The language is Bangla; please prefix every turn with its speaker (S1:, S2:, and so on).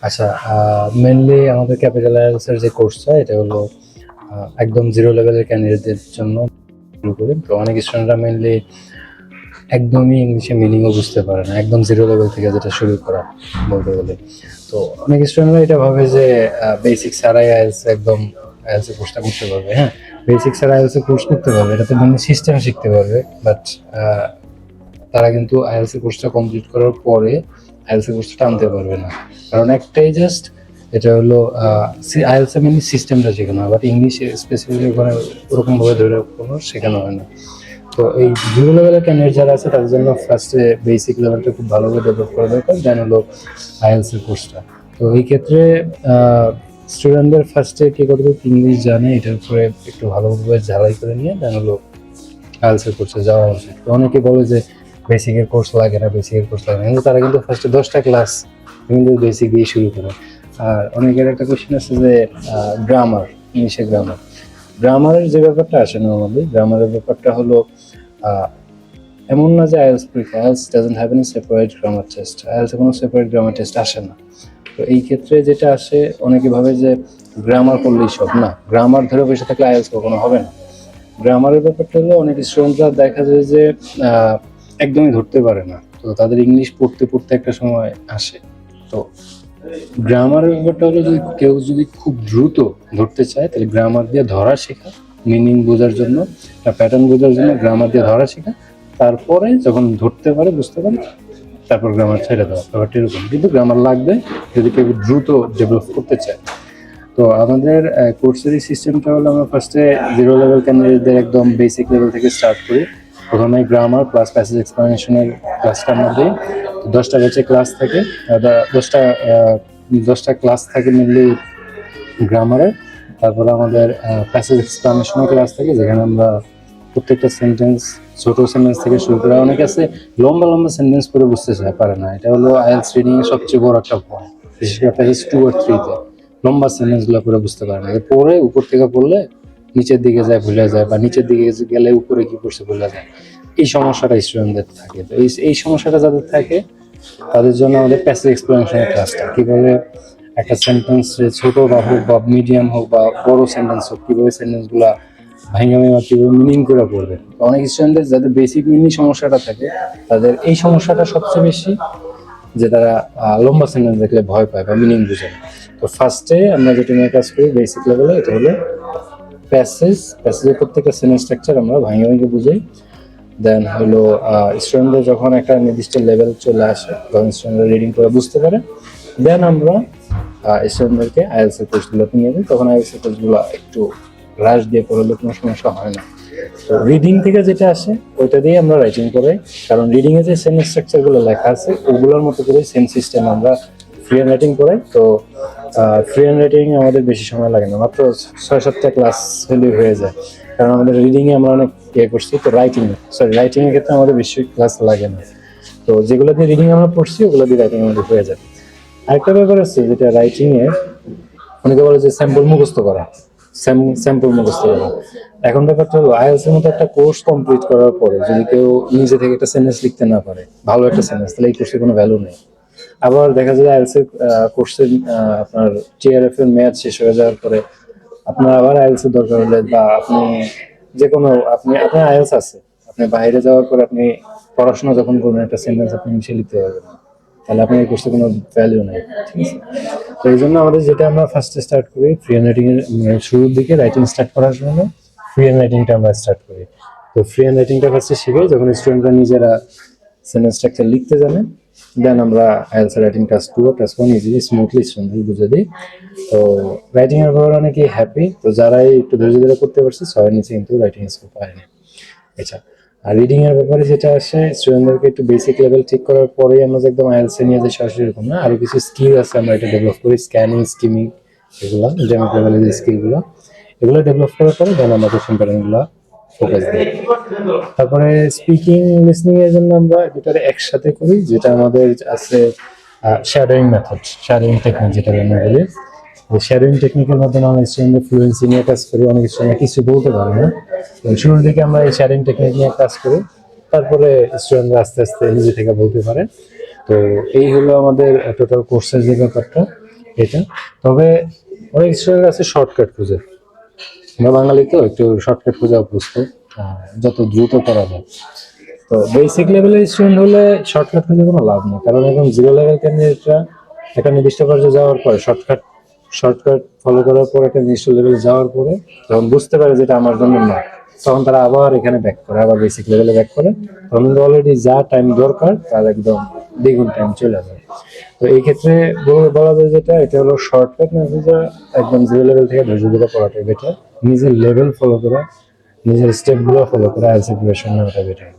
S1: আচ্ছা, মেনলি আমাদের ক্যাপিটাল আইএলটিএস এর যে কোর্সটা এটা হলো একদম জিরো লেভেলের ক্যান্ডিডেটদের জন্য শুরু করে। তো অনেক স্টুডেন্টরা মেনলি একদমই ইংলিশে মিনিংও বুঝতে পারে না, একদম জিরো লেভেল থেকে যেটা শুরু করা বলতে গেলে। তো অনেক স্টুডেন্টরা এটা ভাবে যে বেসিক ছাড়াই আইএলটিএস একদম আইএলটিএস কোর্সটা করতে পারবে। হ্যাঁ, বেসিক ছাড়া আইএলটিএস কোর্স করতে পারবে, এটাতে মেনলি সিস্টেম শিখতে পারবে। বাট তারা কিন্তু আইএলটিএস কোর্সটা কমপ্লিট করার পরে আইএলটিএস কোর্সটা টানতে পারবে না, কারণ একটাই জাস্ট এটা হলো আইএলটিএস এর মেনলি সিস্টেমটা শেখানো হয়, বাট ইংলিশ স্পেসিফিক ওখানে ওরকমভাবে ধরে কোনো শেখানো হয় না। তো এই জিরো লেভেলের ক্যান্ডিডেট যারা আছে তাদের জন্য ফার্স্টে বেসিক লেভেলটা খুব ভালোভাবে ডেভেলপ করা দরকার, দেন হলো আইএলটিএস এর কোর্সটা। তো এই ক্ষেত্রে স্টুডেন্টদের ফার্স্টে কে কতটুকু ইংলিশ জানে এটার উপরে একটু ভালোভাবে ঝালাই করে নিয়ে দেন হলো আইএলটিএস এর কোর্সে যাওয়া উচিত। তো অনেকে বলে যে বেসিকের কোর্স লাগে না, বেসিকের কোর্স লাগে না, কিন্তু তারা কিন্তু ফার্স্টে 10টা ক্লাস কিন্তু বেসিক দিয়ে শুরু করে। আর অনেকের একটা কোশ্চেন আছে যে গ্রামার, ইংলিশে গ্রামারের যে ব্যাপারটা আসে নর্মালি, গ্রামারের ব্যাপারটা হলো এমন না যে IELTS doesn't have any separate grammar test, IELTS কোনো সেপারেট গ্রামার টেস্ট আসে না। তো এই ক্ষেত্রে যেটা আসে, অনেকে ভাবে যে গ্রামার করলেই সব, না, গ্রামার ধরে বসে থাকলে আইএলটিএস কখনো হবে না। গ্রামারের ব্যাপারটা হলো অনেক স্টুডেন্টরা দেখা যায় যে একদমই ধরতে পারে না, তো তাদের ইংলিশ পড়তে পড়তে একটা সময় আসে। তো গ্রামারের ব্যাপারটা হলো যদি কেউ যদি খুব দ্রুত ধরতে চায় তাহলে গ্রামার দিয়ে ধরা শেখা, মিনিং বোঝার জন্য, প্যাটার্ন বোঝার জন্য গ্রামার দিয়ে ধরা শেখা, তারপরে যখন ধরতে পারে বুঝতে পারে তারপর গ্রামার ছেড়ে দেওয়া, ব্যাপারটা এরকম। কিন্তু গ্রামার লাগবে যদি কেউ দ্রুত ডেভেলপ করতে চায়। তো আমাদের কোর্সের এই সিস্টেমটা হলো আমরা ফার্স্টে জিরো লেভেল ক্যান্ডিডেটদের একদম বেসিক লেভেল থেকে স্টার্ট করি। প্রথমে গ্রামার প্লাস প্যাসেজ এক্সপ্লানেশনের ক্লাসটা আমরা দিই। 10টা ব্যাচে ক্লাস থাকে, 10টা 10টা ক্লাস থাকে মেনলি গ্রামারের। তারপরে আমাদের প্যাসেজ এক্সপ্লানেশনের ক্লাস থাকে, যেখানে আমরা প্রত্যেকটা সেন্টেন্স, ছোট সেন্টেন্স থেকে শুরু করে, অনেকে আছে লম্বা লম্বা সেন্টেন্স করে বুঝতে চায়, পারে না। এটা হলো আইএলটিএস রিডিং এর সবচেয়ে বড় একটা পয়েন্ট, বিশেষ করে প্যাসেজ 2 আর 3-তে লম্বা সেন্টেন্স গুলো করে বুঝতে পারে না। পরে উপর থেকে পড়লে নিচের দিকে যায় ভুলে যায়, বা নিচের দিকে গেলে উপরে কি করছে ভুলে যায়। এই সমস্যাটা স্টুডেন্টদের থাকে। তো এই সমস্যাটা যাদের থাকে তাদের জন্য আমাদের প্যাসেজ এক্সপ্লেনেশনের ক্লাসটা, কিভাবে একটা সেন্টেন্স ছোট বা হোক বা মিডিয়াম হোক বা বড় সেন্টেন্স হোক, কিভাবে সেন্টেন্স গুলা ভাঙা ভাঙা কিভাবে মিনিং করে পড়বে। অনেক স্টুডেন্টদের যাদের বেসিক মিনিং সমস্যাটা থাকে তাদের এই সমস্যাটা সবচেয়ে বেশি, যে তারা লম্বা সেন্টেন্স দেখলে ভয় পায় বা মিনিং বুঝে না। তো ফার্স্টে আমরা যেটা নিয়ে কাজ করি বেসিক লেভেলে, এটা হলো প্যাসেজের প্রত্যেকটা সেন্টেন্স স্ট্রাকচার আমরা ভাঙে ভাঙে বুঝাই। দেন হলো স্টুডেন্টদের যখন একটা নির্দিষ্ট লেভেল চলে আসে, তখন স্টুডেন্টরা রিডিং করে বুঝতে পারে, দেন আমরা স্টুডেন্টদেরকে আইএলটিএস এর কোর্সগুলোতে নিয়ে যাই। তখন আইএলটিএস এর কোর্সগুলো একটু রাশ দিয়ে পড়লে কোনো সমস্যা হয় না। তো রিডিং থেকে যেটা আসে ওইটা দিয়ে আমরা রাইটিং করাই, কারণ রিডিং এ যে সেন্টেন্স স্ট্রাকচার গুলো লেখা আছে ওগুলোর মতো করে সেম সিস্টেম আমরা ফ্রি হ্যান্ড রাইটিং করাই। তো ফ্রি হ্যান্ড রাইটিং আমাদের বেশি সময় লাগে না, মাত্র 6-7টা ক্লাস হলেই হয়ে যায়, কারণ আমাদের রিডিং এ আমরা অনেক করছি। তো রাইটিং এর ক্ষেত্রে আমাদের বেশি ক্লাস লাগে না। তো যেগুলো দিয়ে রিডিং আমরা পড়ছি ওগুলো দিয়ে রাইটিং আমাদের হয়ে যাবে। আরেকটা ব্যাপার আছে যেটা রাইটিং এ অনেকে বলে যে স্যাম্পল মুখস্থ করা, স্যাম্পল মুখস্থ করা। এখন ব্যাপারটা হলো আইএলটিএস এর মতো একটা কোর্স কমপ্লিট করার পরে যদি কেউ নিজে থেকে একটা সেন্টেন্স লিখতে না পারে, ভালো একটা সেন্টেন্স, তাহলে এই কোর্সের কোনো ভ্যালু নেই। আবার দেখা যায় আইএলটিএস এর কোর্সের আপনার টিআরএফ এর মেয়াদ শেষ হয়ে যাওয়ার পরে আপনার আবার আইএলটিএস এর দরকার হলে, বা আপনি যে কোনো আপনার আইএলটিএস আছে, আপনি বাইরে যাওয়ার পর আপনি পড়াশোনা যখন করবেন একটা সেন্টেন্স আপনি মিশিয়ে লিখতে পারবেন, তাহলে আপনার এই কোর্সে কোনো ভ্যালু নেই। ঠিক আছে? তো এই জন্য আমাদের যেটা আমরা ফার্স্টে স্টার্ট করি ফ্রি হ্যান্ড রাইটিং এর শুরুর দিকে রাইটিং স্টার্ট করার জন্য ফ্রি হ্যান্ড রাইটিংটা আমরা স্টার্ট করি। তো ফ্রি হ্যান্ড রাইটিংটা ফার্স্টে শিখে যখন স্টুডেন্টরা নিজেরা সেন্টেন্স স্ট্রাকচার লিখতে জানে, দেন আমরা আইএলটিএস রাইটিং ক্লাস 2 আর ক্লাস 1 ইজিলি স্মুথলি স্টুডেন্টদের বুঝে দিই। তো রাইটিং এর ব্যাপারে অনেকেই হ্যাপি। তো যারাই একটু ধৈর্য ধরে করতে পারছে 6 নিচে কিন্তু রাইটিং স্কোর পায়নি। আচ্ছা, আর রিডিং এর ব্যাপারে যেটা আসে, স্টুডেন্টদেরকে একটু বেসিক লেভেল ঠিক করার পরেই আমরা একদম আইএলটিএস এ নিয়ে যাই সরাসরি, এরকম না, আরো কিছু স্কিল আছে আমরা এটা ডেভেলপ করি, স্ক্যানিং, স্কিমিং, এগুলো ডেমো লেভেলের যে স্কিলগুলো, এগুলো ডেভেলপ করার পরে দেন আমরা কোশ্চেন প্যাটার্নগুলো ফোকাস দিই। তারপরে স্পিকিং, লিসনিং এর জন্য আমরা দুটারে একসাথে করি, যেটা আমাদের আছে শ্যাডোয়িং মেথড, শ্যাডোয়িং টেকনিক যেটা আমরা বলি। শেয়ারিং টেকনিকের মাধ্যমে আমরা স্টুডেন্টদের ফ্লুয়েন্সি নিয়ে কাজ করি। অনেক স্টুডেন্ট কিছু বলতে পারে না, শুরুর দিকে আমরা এই শেয়ারিং টেকনিক নিয়ে কাজ করি, তারপরে স্টুডেন্টরা আস্তে আস্তে নিজে থেকে বলতে পারে। তো এই হলো আমাদের টোটাল কোর্সের যে ব্যাপারটা এটা। তবে অনেক স্টুডেন্ট আছে শর্টকাট খুঁজে, আমরা বাঙালি তো একটু শর্টকাট খুঁজে অভ্যস্ত, যত দ্রুত করা যায়। তো বেসিক লেভেলের স্টুডেন্ট হলে শর্টকাট খুঁজে কোনো লাভ নেই, কারণ এখন জিরো লেভেল ক্যান্ডিডেটরা একটা নির্দিষ্ট পর্যায়ে যাওয়ার পরে শর্টকাট ফলো করার পর একটা নির্দিষ্ট লেভেলে যাওয়ার পরে যখন বুঝতে পারে যেটা আমার জন্য না, তখন তারা আবার এখানে ব্যাক করে, আবার বেসিক লেভেলে ব্যাক করে। তখন কিন্তু অলরেডি যা টাইম দরকার তার একদম দ্বিগুণ টাইম চলে যায়। তো এই ক্ষেত্রে বলা যায় যেটা, এটা হলো শর্টকাট না, যে একদম জিরো লেভেল থেকে ধৈর্য ধরে পড়াটা বেটার, নিজের লেভেল ফলো করা, নিজের স্টেপ গুলো ফলো করা, আইএলটিএস প্রিপারেশন নেওয়াটা বেটার।